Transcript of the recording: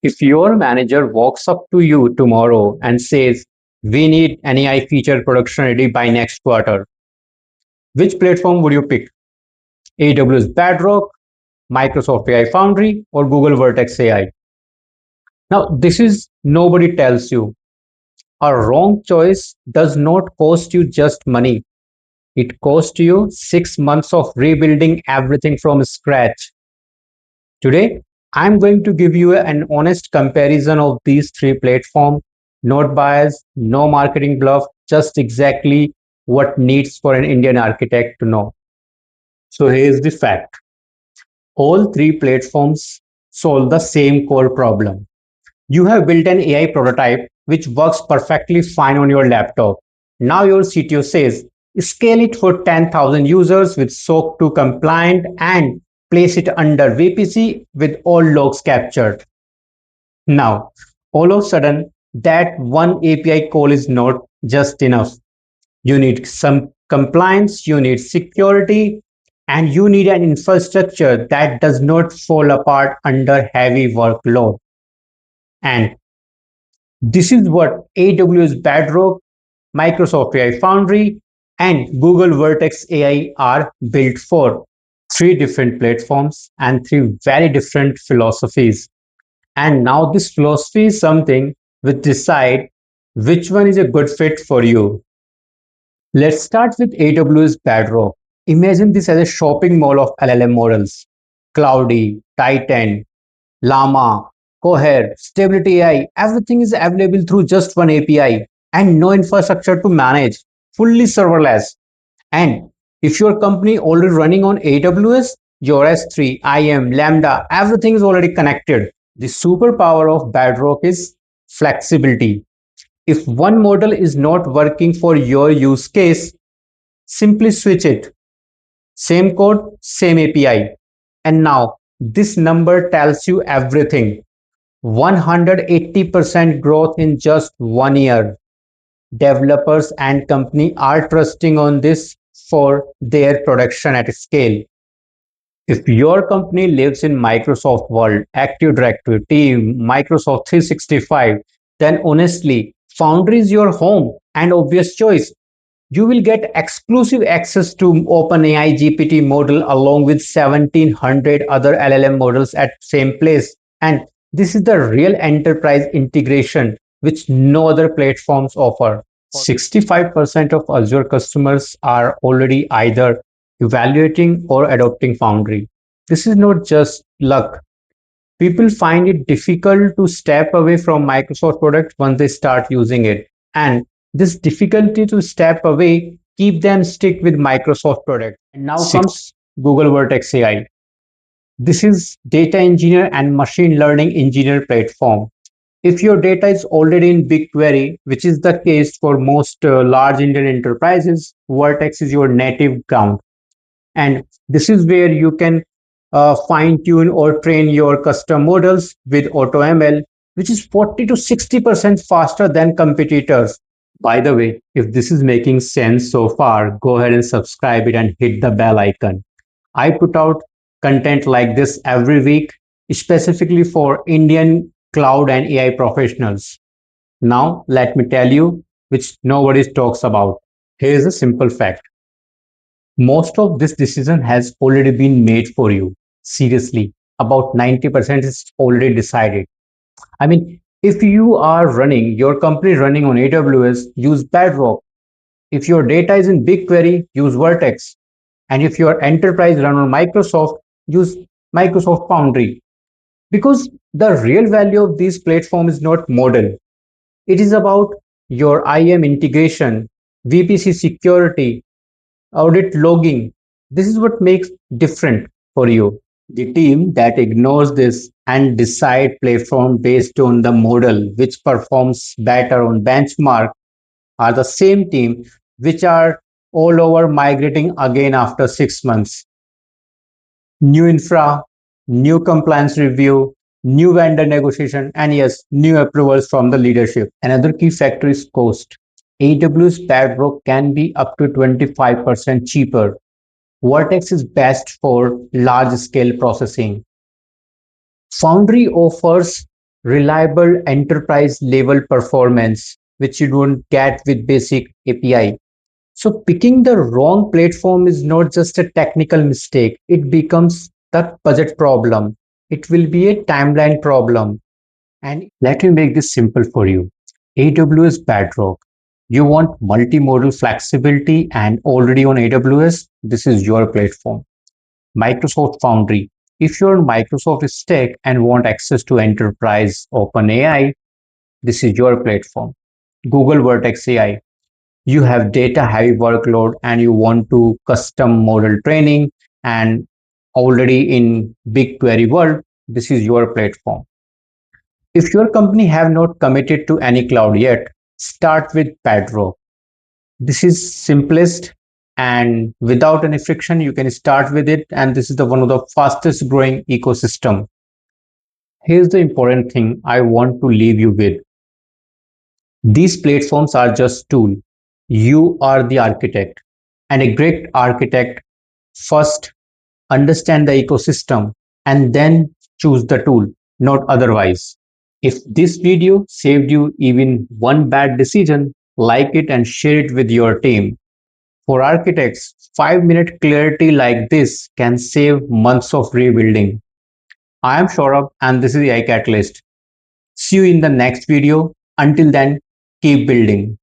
If your manager walks up to you tomorrow and says, we need an AI feature production ready by next quarter, which platform would you pick? AWS Bedrock, Microsoft AI Foundry, or Google Vertex AI? Now, this is nobody tells you. A wrong choice does not cost you just money. It costs you 6 months of rebuilding everything from scratch. Today, I'm going to give you an honest comparison of these three platforms. Not bias, no marketing bluff, just exactly what needs for an Indian architect to know. So here's the fact. All three platforms solve the same core problem. You have built an AI prototype which works perfectly fine on your laptop. Now your CTO says, scale it for 10,000 users with SOC 2 compliant and place it under VPC with all logs captured. Now, all of a sudden, that one API call is not just enough. You need some compliance, you need security, and you need an infrastructure that does not fall apart under heavy workload. And this is what AWS Bedrock, Microsoft AI Foundry, and Google Vertex AI are built for. Three different platforms and three very different philosophies. And now this philosophy is something which decide which one is a good fit for you. Let's start with AWS Bedrock. Imagine this as a shopping mall of LLM models. Cloudy, Titan, Llama, Cohere, Stability AI, everything is available through just one API and no infrastructure to manage, fully serverless. And if your company already running on AWS, your S3, IAM, Lambda, everything is already connected. The superpower of Bedrock is flexibility. If one model is not working for your use case, simply switch it. Same code, same API. And now this number tells you everything. 180% growth in just 1 year. Developers and company are trusting on this for their production at scale. If your company lives in Microsoft World, Active Directory, Team, Microsoft 365, then honestly, Foundry is your home and obvious choice. You will get exclusive access to OpenAI GPT model along with 1700 other LLM models at same place. And this is the real enterprise integration which no other platforms offer. 65% of Azure customers are already either evaluating or adopting Foundry. This is not just luck. People find it difficult to step away from Microsoft product once they start using it. And this difficulty to step away keep them stick with Microsoft product. And now comes Google Vertex AI. This is data engineer and machine learning engineer platform. If your data is already in BigQuery, which is the case for most large Indian enterprises, Vertex is your native ground. And this is where you can fine tune or train your custom models with AutoML, which is 40 to 60% faster than competitors. By the way, if this is making sense so far, go ahead and subscribe it and hit the bell icon. I put out content like this every week, specifically for Indian cloud and AI professionals. Now, let me tell you, which nobody talks about. Here is a simple fact. Most of this decision has already been made for you. Seriously, about 90% is already decided. I mean, if you are running your company running on AWS, use Bedrock. If your data is in BigQuery, use Vertex. And if your enterprise run on Microsoft, use Microsoft Foundry. Because the real value of this platform is not model. It is about your IAM integration, VPC security, audit logging. This is what makes different for you. The team that ignores this and decide platform based on the model which performs better on benchmark are the same team which are all over migrating again after 6 months. New infra, new compliance review, new vendor negotiation, and yes, new approvals from the leadership. Another key factor is cost. AWS Bedrock can be up to 25% cheaper. Vertex is best for large scale processing. Foundry offers reliable enterprise level performance, which you don't get with basic API. So picking the wrong platform is not just a technical mistake, it becomes the budget problem. It will be a timeline problem. And let me make this simple for you. AWS Bedrock. You want multimodal flexibility and already on AWS, this is your platform. Microsoft Foundry. If you're on Microsoft stack and want access to enterprise OpenAI, this is your platform. Google Vertex AI. You have data heavy workload and you want to custom model training and already in BigQuery world, this is your platform. If your company have not committed to any cloud yet, start with Bedrock. This is simplest and without any friction, you can start with it. And this is the one of the fastest growing ecosystem. Here's the important thing I want to leave you with. These platforms are just tool. You are the architect, and a great architect first understand the ecosystem and then choose the tool, not otherwise. If this video saved you even one bad decision, like it and share it with your team. For architects, 5-minute clarity like this can save months of rebuilding. I am Saurabh and this is AI Catalyst. See you in the next video. Until then, keep building.